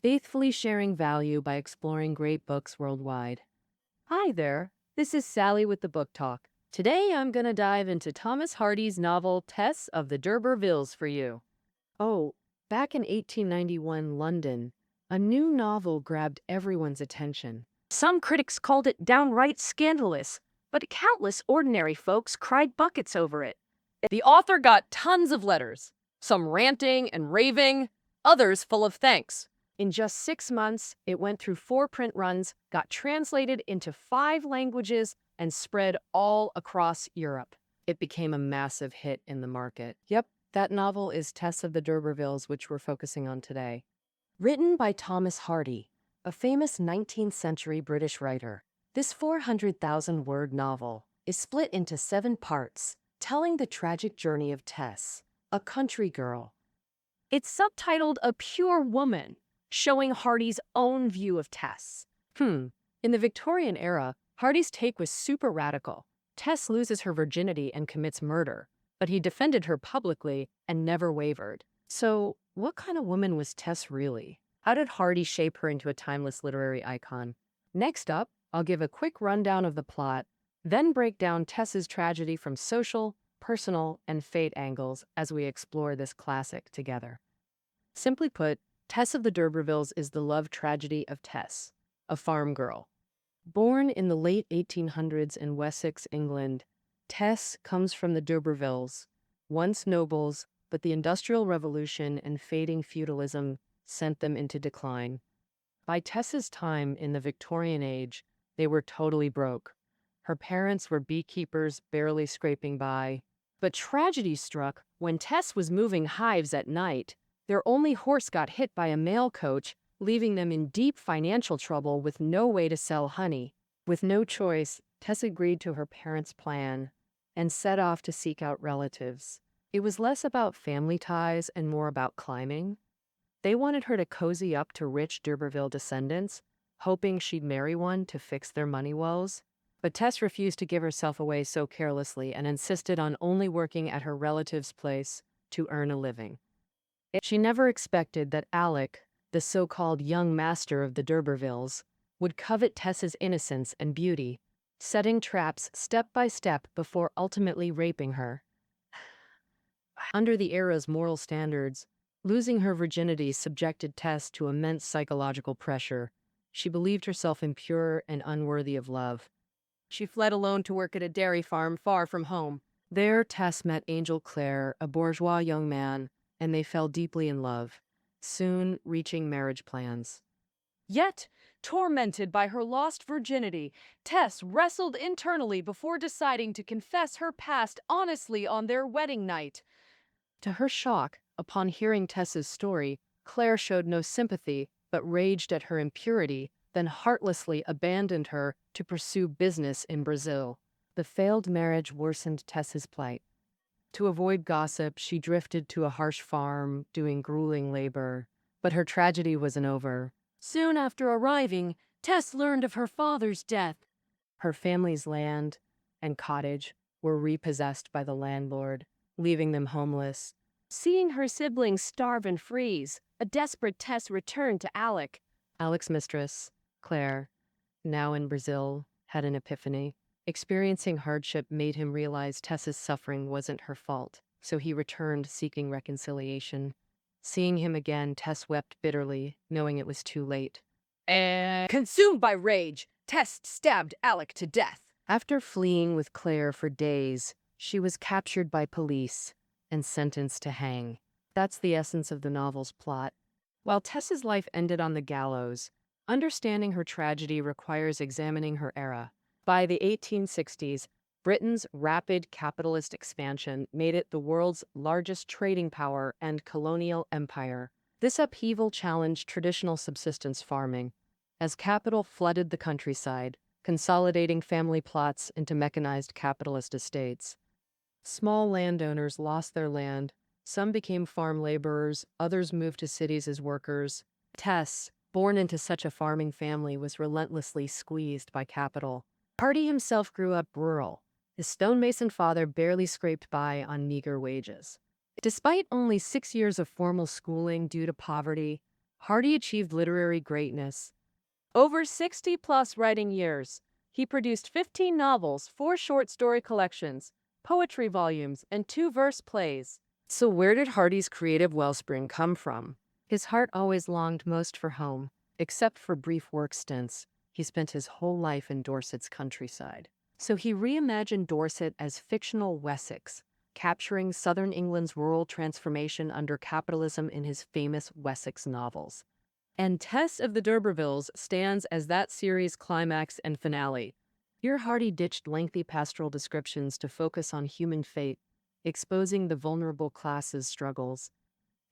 faithfully sharing value by exploring great books worldwide. Hi there, this is Sally with the Book Talk. Today I'm going to dive into Thomas Hardy's novel Tess of the D'Urbervilles for you. Oh, back in 1891 London, a new novel grabbed everyone's attention. Some critics called it downright scandalous, but countless ordinary folks cried buckets over it. The author got tons of letters, some ranting and raving, others full of thanks. In just 6 months, it went through 4 print runs, got translated into 5 languages, and spread all across Europe. It became a massive hit in the market. Yep, that novel is Tess of the D'Urbervilles, which we're focusing on today. Written by Thomas Hardy, a famous 19th century British writer, this 400,000-word novel is split into 7 parts, telling the tragic journey of Tess, a country girl. It's subtitled A Pure Woman, showing Hardy's own view of Tess. In the Victorian era, Hardy's take was super radical. Tess loses her virginity and commits murder, but he defended her publicly and never wavered. So, what kind of woman was Tess really? How did Hardy shape her into a timeless literary icon? Next up, I'll give a quick rundown of the plot, then break down Tess's tragedy from social, personal, and fate angles as we explore this classic together. Simply put, Tess of the D'Urbervilles is the love tragedy of Tess, a farm girl. Born in the late 1800s in Wessex, England, Tess comes from the D'Urbervilles, once nobles, but the Industrial Revolution and fading feudalism sent them into decline. By Tess's time in the Victorian age, they were totally broke. Her parents were beekeepers, barely scraping by. But tragedy struck when Tess was moving hives at night. Their only horse got hit by a mail coach, leaving them in deep financial trouble with no way to sell honey. With no choice, Tess agreed to her parents' plan and set off to seek out relatives. It was less about family ties and more about climbing. They wanted her to cozy up to rich D'Urberville descendants, hoping she'd marry one to fix their money woes. But Tess refused to give herself away so carelessly and insisted on only working at her relative's place to earn a living. She never expected that Alec, the so-called young master of the D'Urbervilles, would covet Tess's innocence and beauty, setting traps step by step before ultimately raping her. Under the era's moral standards, losing her virginity subjected Tess to immense psychological pressure. She believed herself impure and unworthy of love. She fled alone to work at a dairy farm far from home. There, Tess met Angel Clare, a bourgeois young man, and they fell deeply in love, soon reaching marriage plans. Yet, tormented by her lost virginity, Tess wrestled internally before deciding to confess her past honestly on their wedding night. To her shock, upon hearing Tess's story, Claire showed no sympathy but raged at her impurity, then heartlessly abandoned her to pursue business in Brazil. The failed marriage worsened Tess's plight. To avoid gossip, she drifted to a harsh farm, doing grueling labor. But her tragedy wasn't over. Soon after arriving, Tess learned of her father's death. Her family's land and cottage were repossessed by the landlord, leaving them homeless. Seeing her siblings starve and freeze, a desperate Tess returned to Alec. Alec's mistress, Claire, now in Brazil, had an epiphany. Experiencing hardship made him realize Tess's suffering wasn't her fault, so he returned seeking reconciliation. Seeing him again, Tess wept bitterly, knowing it was too late. Consumed by rage, Tess stabbed Alec to death. After fleeing with Claire for days, she was captured by police and sentenced to hang. That's the essence of the novel's plot. While Tess's life ended on the gallows, understanding her tragedy requires examining her era. By the 1860s, Britain's rapid capitalist expansion made it the world's largest trading power and colonial empire. This upheaval challenged traditional subsistence farming, as capital flooded the countryside, consolidating family plots into mechanized capitalist estates. Small landowners lost their land, some became farm laborers, others moved to cities as workers. Tess, born into such a farming family, was relentlessly squeezed by capital. Hardy himself grew up rural. His stonemason father barely scraped by on meager wages. Despite only 6 years of formal schooling due to poverty, Hardy achieved literary greatness. Over 60-plus writing years, he produced 15 novels, 4 short story collections, poetry volumes, and 2 verse plays. So where did Hardy's creative wellspring come from? His heart always longed most for home, except for brief work stints. He spent his whole life in Dorset's countryside. So he reimagined Dorset as fictional Wessex, capturing southern England's rural transformation under capitalism in his famous Wessex novels. And Tess of the D'Urbervilles stands as that series' climax and finale. Here Hardy ditched lengthy pastoral descriptions to focus on human fate, exposing the vulnerable class's struggles.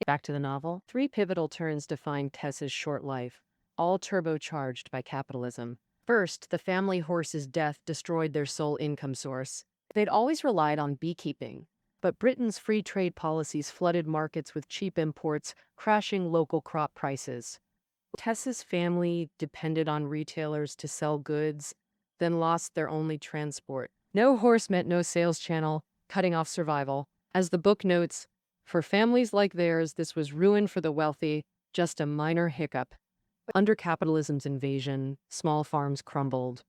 Back to the novel, 3 pivotal turns defined Tess's short life, all turbocharged by capitalism. First, the family horse's death destroyed their sole income source. They'd always relied on beekeeping, but Britain's free trade policies flooded markets with cheap imports, crashing local crop prices. Tess's family depended on retailers to sell goods, then lost their only transport. No horse meant no sales channel, cutting off survival. As the book notes, for families like theirs, this was ruin for the wealthy, just a minor hiccup. Under capitalism's invasion, small farms crumbled.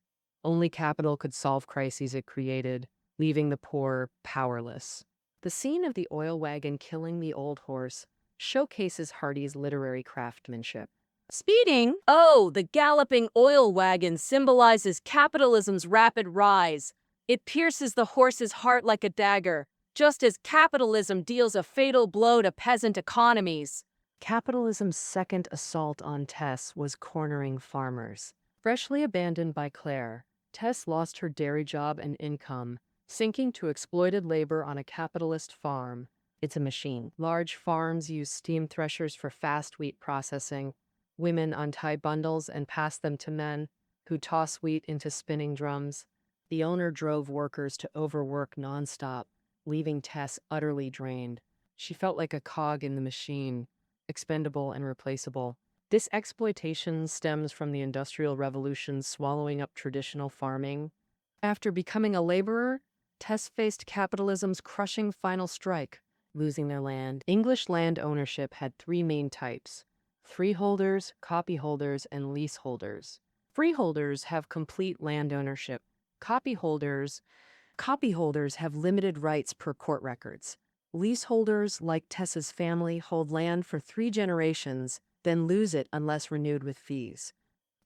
Only capital could solve crises it created, leaving the poor powerless. The scene of the oil wagon killing the old horse showcases Hardy's literary craftsmanship. Speeding? Oh, the galloping oil wagon symbolizes capitalism's rapid rise. It pierces the horse's heart like a dagger, just as capitalism deals a fatal blow to peasant economies. Capitalism's second assault on Tess was cornering farmers. Freshly abandoned by Claire, Tess lost her dairy job and income, sinking to exploited labor on a capitalist farm. It's a machine. Large farms use steam threshers for fast wheat processing. Women untie bundles and pass them to men, who toss wheat into spinning drums. The owner drove workers to overwork nonstop, leaving Tess utterly drained. She felt like a cog in the machine, expendable and replaceable. This exploitation stems from the Industrial Revolution swallowing up traditional farming. After becoming a laborer, Tess faced capitalism's crushing final strike, losing their land. English land ownership had 3 main types: freeholders, copyholders, and leaseholders. Freeholders have complete land ownership. Copyholders have limited rights per court records. Leaseholders, like Tess's family, hold land for 3 generations, then lose it unless renewed with fees.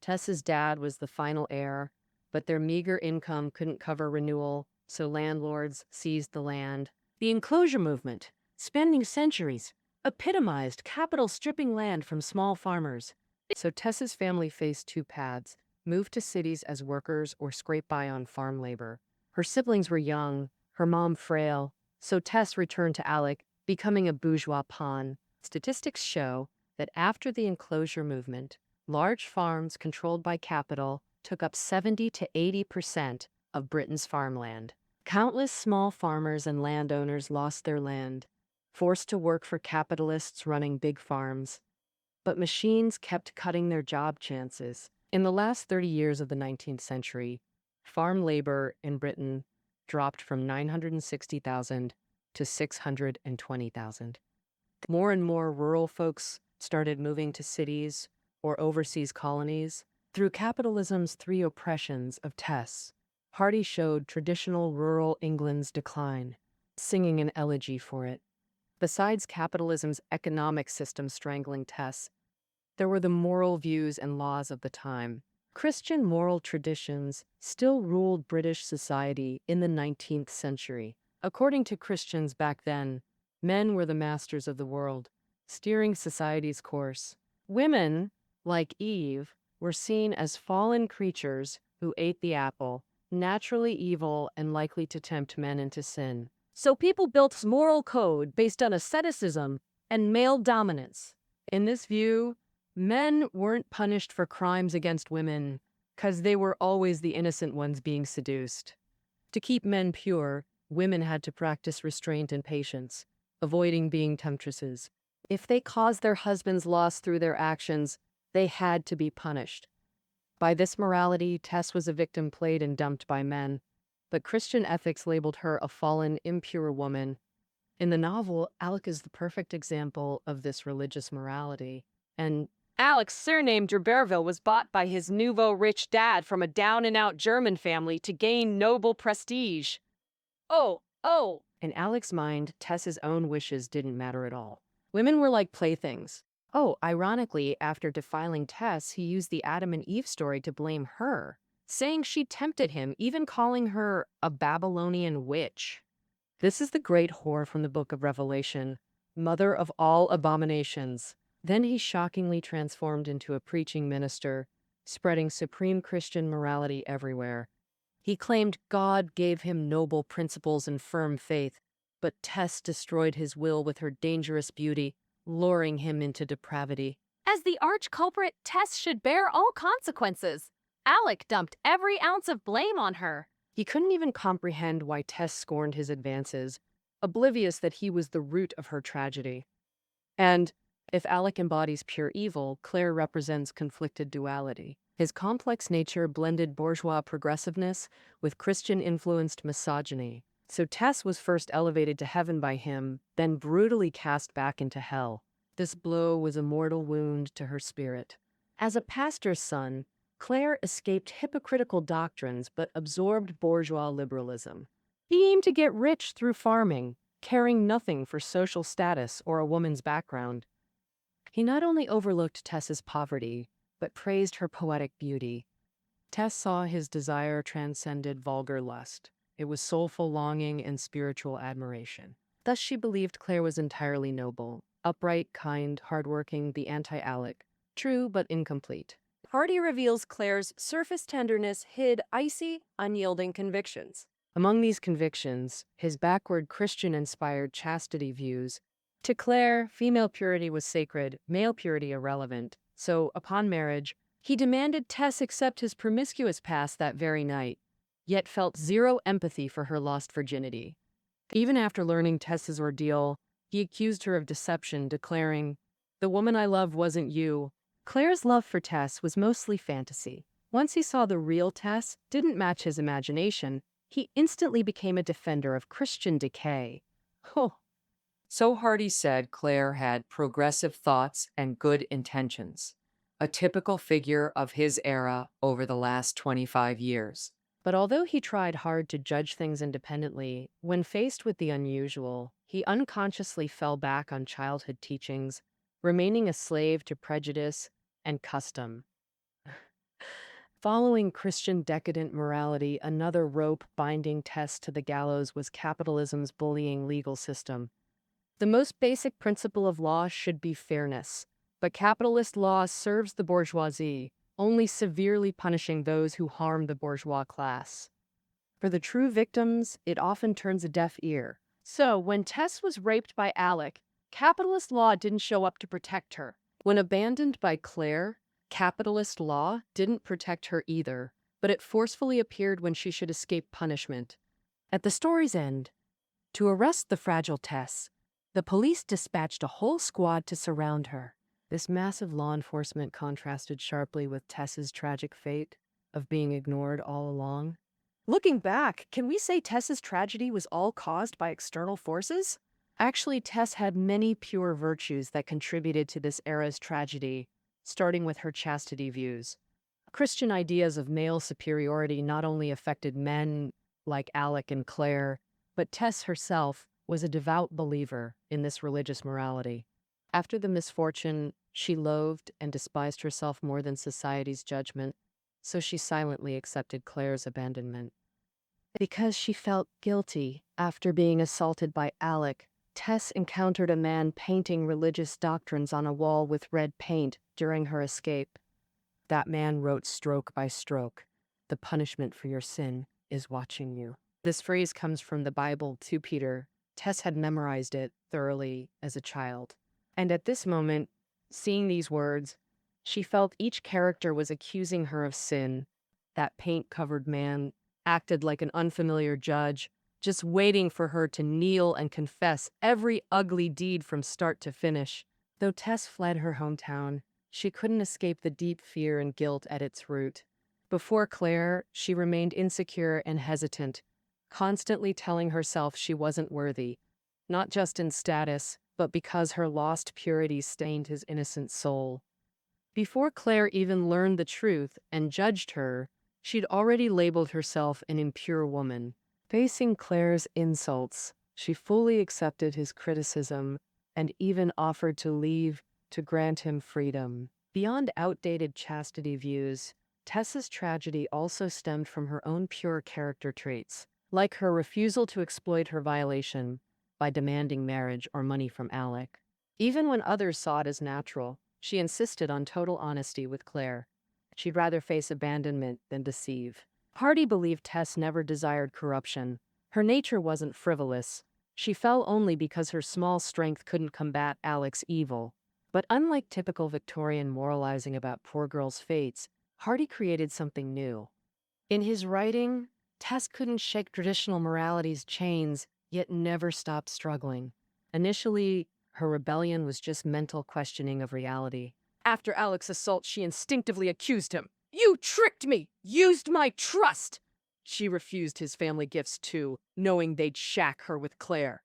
Tess's dad was the final heir, but their meager income couldn't cover renewal, so landlords seized the land. The enclosure movement, spanning centuries, epitomized capital stripping land from small farmers. So Tess's family faced 2 paths: move to cities as workers or scrape by on farm labor. Her siblings were young, her mom frail, so Tess returned to Alec, becoming a bourgeois pawn. Statistics show that after the enclosure movement, large farms controlled by capital took up 70 to 80% of Britain's farmland. Countless small farmers and landowners lost their land, forced to work for capitalists running big farms. But machines kept cutting their job chances. In the last 30 years of the 19th century, farm labor in Britain dropped from 960,000 to 620,000. More and more rural folks started moving to cities or overseas colonies. Through capitalism's 3 oppressions of Tess, Hardy showed traditional rural England's decline, singing an elegy for it. Besides capitalism's economic system strangling Tess, there were the moral views and laws of the time. Christian moral traditions still ruled British society in the 19th century. According to Christians back then, men were the masters of the world, steering society's course. Women, like Eve, were seen as fallen creatures who ate the apple, naturally evil and likely to tempt men into sin. So people built a moral code based on asceticism and male dominance. In this view, men weren't punished for crimes against women because they were always the innocent ones being seduced. To keep men pure, women had to practice restraint and patience, avoiding being temptresses. If they caused their husbands loss through their actions, they had to be punished. By this morality, Tess was a victim played and dumped by men, but Christian ethics labeled her a fallen, impure woman. In the novel, Alec is the perfect example of this religious morality, and Alec's surname D'Urberville was bought by his nouveau rich dad from a down-and-out German family to gain noble prestige. Oh. In Alec's mind, Tess's own wishes didn't matter at all. Women were like playthings. Oh, ironically, after defiling Tess, he used the Adam and Eve story to blame her, saying she tempted him, even calling her a Babylonian witch. This is the great whore from the book of Revelation, mother of all abominations. Then he shockingly transformed into a preaching minister, spreading supreme Christian morality everywhere. He claimed God gave him noble principles and firm faith, but Tess destroyed his will with her dangerous beauty, luring him into depravity. As the arch culprit, Tess should bear all consequences. Alec dumped every ounce of blame on her. He couldn't even comprehend why Tess scorned his advances, oblivious that he was the root of her tragedy. And if Alec embodies pure evil, Claire represents conflicted duality. His complex nature blended bourgeois progressiveness with Christian-influenced misogyny. So Tess was first elevated to heaven by him, then brutally cast back into hell. This blow was a mortal wound to her spirit. As a pastor's son, Claire escaped hypocritical doctrines but absorbed bourgeois liberalism. He aimed to get rich through farming, caring nothing for social status or a woman's background. He not only overlooked Tess's poverty, but praised her poetic beauty. Tess saw his desire transcended vulgar lust. It was soulful longing and spiritual admiration. Thus she believed Claire was entirely noble, upright, kind, hardworking, the anti-Alec. True, but incomplete. Hardy reveals Claire's surface tenderness hid icy, unyielding convictions. Among these convictions, his backward Christian-inspired chastity views. To Claire, female purity was sacred, male purity irrelevant. So, upon marriage, he demanded Tess accept his promiscuous past that very night, yet felt zero empathy for her lost virginity. Even after learning Tess's ordeal, he accused her of deception, declaring, "The woman I love wasn't you." Claire's love for Tess was mostly fantasy. Once he saw the real Tess didn't match his imagination, he instantly became a defender of Christian decay. Oh. So Hardy said Claire had progressive thoughts and good intentions, a typical figure of his era over the last 25 years. But although he tried hard to judge things independently, when faced with the unusual, he unconsciously fell back on childhood teachings, remaining a slave to prejudice and custom. Following Christian decadent morality, another rope binding Tess to the gallows was capitalism's bullying legal system. The most basic principle of law should be fairness, but capitalist law serves the bourgeoisie, only severely punishing those who harm the bourgeois class. For the true victims, it often turns a deaf ear. So, when Tess was raped by Alec, capitalist law didn't show up to protect her. When abandoned by Claire, capitalist law didn't protect her either, but it forcefully appeared when she should escape punishment. At the story's end, to arrest the fragile Tess, the police dispatched a whole squad to surround her. This massive law enforcement contrasted sharply with Tess's tragic fate of being ignored all along. Looking back, can we say Tess's tragedy was all caused by external forces? Actually, Tess had many pure virtues that contributed to this era's tragedy, starting with her chastity views. Christian ideas of male superiority not only affected men like Alec and Claire, but Tess herself was a devout believer in this religious morality. After the misfortune, she loathed and despised herself more than society's judgment, so she silently accepted Claire's abandonment. Because she felt guilty after being assaulted by Alec, Tess encountered a man painting religious doctrines on a wall with red paint during her escape. That man wrote stroke by stroke, "The punishment for your sin is watching you." This phrase comes from the Bible, 2 Peter. Tess had memorized it thoroughly as a child. And at this moment, seeing these words, she felt each character was accusing her of sin. That paint-covered man acted like an unfamiliar judge, just waiting for her to kneel and confess every ugly deed from start to finish. Though Tess fled her hometown, she couldn't escape the deep fear and guilt at its root. Before Claire, she remained insecure and hesitant, constantly telling herself she wasn't worthy, not just in status, but because her lost purity stained his innocent soul. Before Claire even learned the truth and judged her, she'd already labeled herself an impure woman. Facing Claire's insults, she fully accepted his criticism and even offered to leave to grant him freedom. Beyond outdated chastity views, Tess's tragedy also stemmed from her own pure character traits, like her refusal to exploit her violation by demanding marriage or money from Alec. Even when others saw it as natural, she insisted on total honesty with Claire. She'd rather face abandonment than deceive. Hardy believed Tess never desired corruption. Her nature wasn't frivolous. She fell only because her small strength couldn't combat Alec's evil. But unlike typical Victorian moralizing about poor girls' fates, Hardy created something new. In his writing, Tess couldn't shake traditional morality's chains, yet never stopped struggling. Initially, her rebellion was just mental questioning of reality. After Alec's assault, she instinctively accused him. "You tricked me! Used my trust!" She refused his family gifts too, knowing they'd shack her with Claire.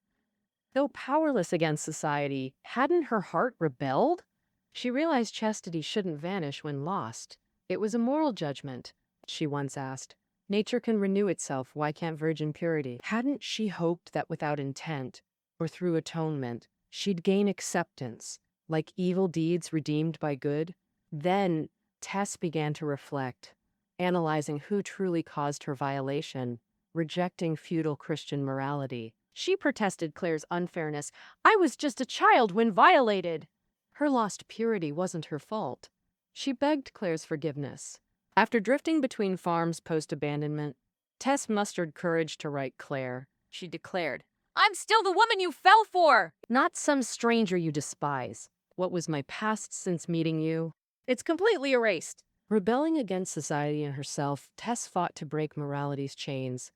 Though powerless against society, hadn't her heart rebelled? She realized chastity shouldn't vanish when lost. It was a moral judgment, she once asked. Nature can renew itself, why can't virgin purity? Hadn't she hoped that without intent, or through atonement, she'd gain acceptance, like evil deeds redeemed by good? Then Tess began to reflect, analyzing who truly caused her violation, rejecting feudal Christian morality. She protested Claire's unfairness. "I was just a child when violated." Her lost purity wasn't her fault. She begged Claire's forgiveness. After drifting between farms post-abandonment, Tess mustered courage to write Claire. She declared, "I'm still the woman you fell for! Not some stranger you despise. What was my past since meeting you? It's completely erased." Rebelling against society and herself, Tess fought to break morality's chains.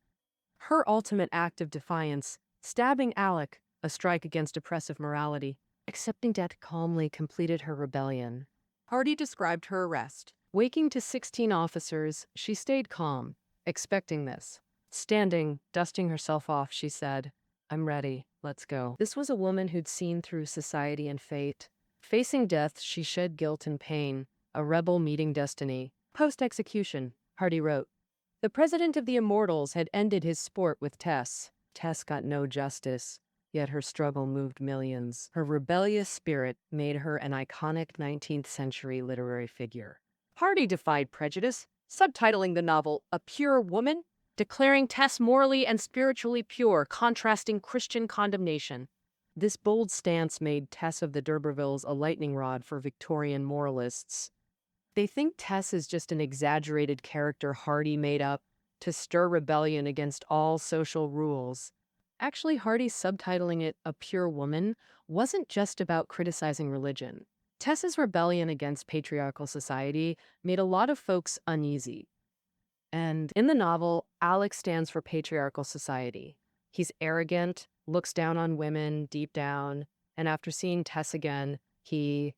Her ultimate act of defiance, stabbing Alec, a strike against oppressive morality, accepting death calmly completed her rebellion. Hardy described her arrest. Waking to 16 officers, she stayed calm, expecting this. Standing, dusting herself off, she said, "I'm ready, let's go." This was a woman who'd seen through society and fate. Facing death, she shed guilt and pain, a rebel meeting destiny. Post-execution, Hardy wrote, "The president of the Immortals had ended his sport with Tess. Tess got no justice, yet her struggle moved millions. Her rebellious spirit made her an iconic 19th century literary figure." Hardy defied prejudice, subtitling the novel "A Pure Woman," declaring Tess morally and spiritually pure, contrasting Christian condemnation. This bold stance made Tess of the D'Urbervilles a lightning rod for Victorian moralists. They think Tess is just an exaggerated character Hardy made up to stir rebellion against all social rules. Actually, Hardy's subtitling it "A Pure Woman" wasn't just about criticizing religion. Tess's rebellion against patriarchal society made a lot of folks uneasy. And in the novel, Alec stands for patriarchal society. He's arrogant, looks down on women deep down, and after seeing Tess again, he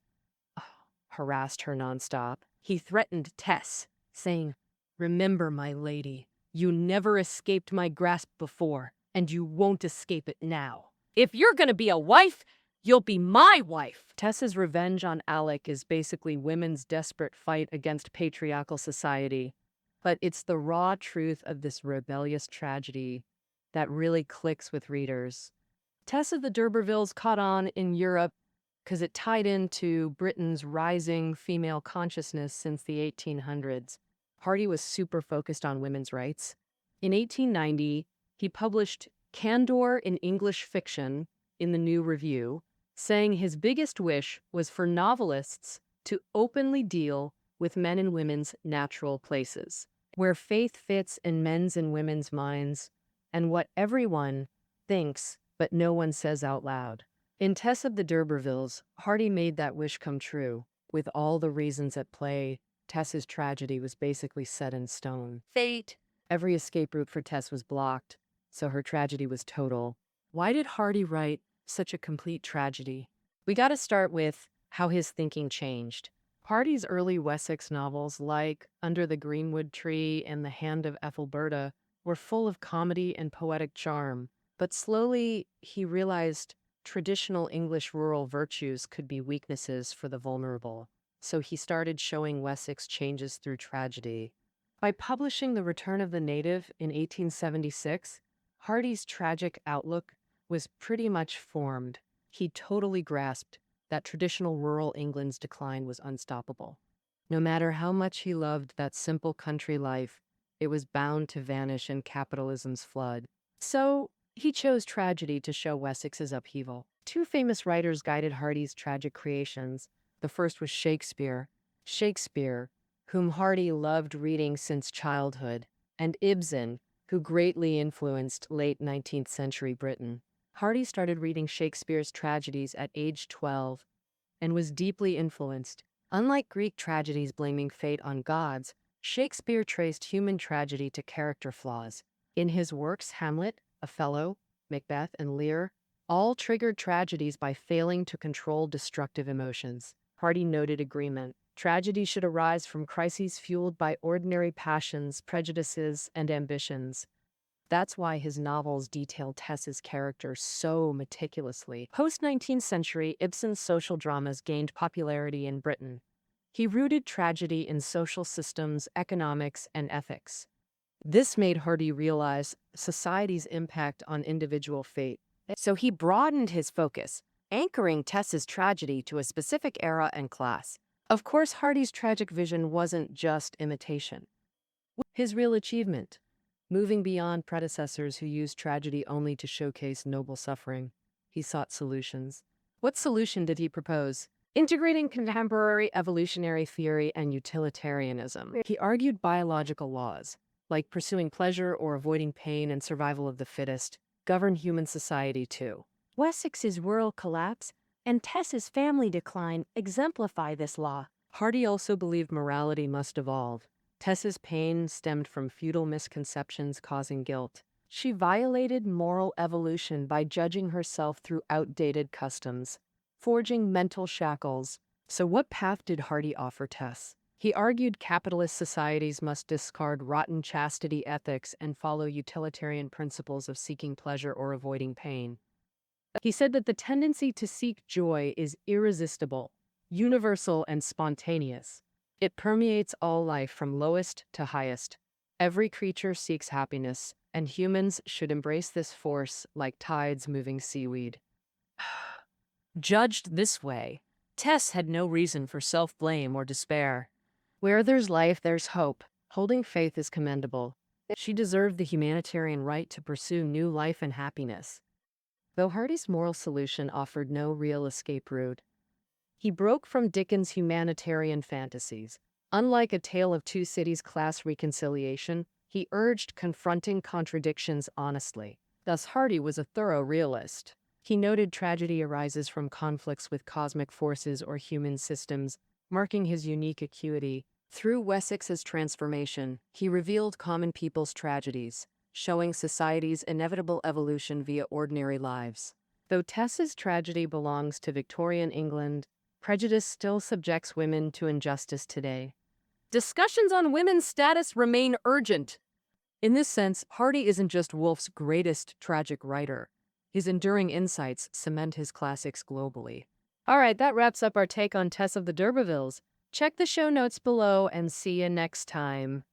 harassed her nonstop. He threatened Tess, saying, "Remember, my lady, you never escaped my grasp before, and you won't escape it now. If you're gonna be a wife, you'll be my wife." Tess's revenge on Alec is basically women's desperate fight against patriarchal society. But it's the raw truth of this rebellious tragedy that really clicks with readers. Tess of the D'Urbervilles caught on in Europe because it tied into Britain's rising female consciousness since the 1800s. Hardy was super focused on women's rights. In 1890, he published Candor in English Fiction in the New Review, saying his biggest wish was for novelists to openly deal with men and women's natural places, where faith fits in men's and women's minds, and what everyone thinks but no one says out loud. In Tess of the D'Urbervilles, Hardy made that wish come true. With all the reasons at play, Tess's tragedy was basically set in stone. Fate. Every escape route for Tess was blocked, so her tragedy was total. Why did Hardy write such a complete tragedy? We gotta start with how his thinking changed. Hardy's early Wessex novels, like Under the Greenwood Tree and The Hand of Ethelberta, were full of comedy and poetic charm. But slowly, he realized traditional English rural virtues could be weaknesses for the vulnerable. so he started showing Wessex changes through tragedy. By publishing The Return of the Native in 1876, Hardy's tragic outlook was pretty much formed. He totally grasped that traditional rural England's decline was unstoppable. No matter how much he loved that simple country life, it was bound to vanish in capitalism's flood. So, he chose tragedy to show Wessex's upheaval. Two famous writers guided Hardy's tragic creations. The first was Shakespeare. Shakespeare, whom Hardy loved reading since childhood, and Ibsen, who greatly influenced late 19th century Britain. Hardy started reading Shakespeare's tragedies at age 12 and was deeply influenced. Unlike Greek tragedies blaming fate on gods, Shakespeare traced human tragedy to character flaws. In his works, Hamlet, Othello, Macbeth, and Lear all triggered tragedies by failing to control destructive emotions. Hardy noted agreement. Tragedy should arise from crises fueled by ordinary passions, prejudices, and ambitions. That's why his novels detail Tess's character so meticulously. Post-19th century, Ibsen's social dramas gained popularity in Britain. He rooted tragedy in social systems, economics, and ethics. This made Hardy realize society's impact on individual fate. So he broadened his focus, anchoring Tess's tragedy to a specific era and class. Of course, Hardy's tragic vision wasn't just imitation. His real achievement, moving beyond predecessors who used tragedy only to showcase noble suffering, he sought solutions. What solution did he propose? Integrating contemporary evolutionary theory and utilitarianism. He argued biological laws, like pursuing pleasure or avoiding pain and survival of the fittest, govern human society too. Wessex's rural collapse and Tess's family decline exemplify this law. Hardy also believed morality must evolve. Tess's pain stemmed from feudal misconceptions causing guilt. She violated moral evolution by judging herself through outdated customs, forging mental shackles. So what path did Hardy offer Tess? He argued capitalist societies must discard rotten chastity ethics and follow utilitarian principles of seeking pleasure or avoiding pain. He said that the tendency to seek joy is irresistible, universal, and spontaneous. It permeates all life from lowest to highest. Every creature seeks happiness, and humans should embrace this force like tides moving seaweed. Judged this way, Tess had no reason for self-blame or despair. Where there's life, there's hope. Holding faith is commendable. She deserved the humanitarian right to pursue new life and happiness. Though Hardy's moral solution offered no real escape route, he broke from Dickens' humanitarian fantasies. Unlike A Tale of Two Cities class reconciliation, he urged confronting contradictions honestly. Thus, Hardy was a thorough realist. He noted tragedy arises from conflicts with cosmic forces or human systems, marking his unique acuity. Through Wessex's transformation, he revealed common people's tragedies, showing society's inevitable evolution via ordinary lives. Though Tess's tragedy belongs to Victorian England, prejudice still subjects women to injustice today. Discussions on women's status remain urgent. In this sense, Hardy isn't just Woolf's greatest tragic writer. His enduring insights cement his classics globally. All right, that wraps up our take on Tess of the D'Urbervilles. Check the show notes below and see you next time.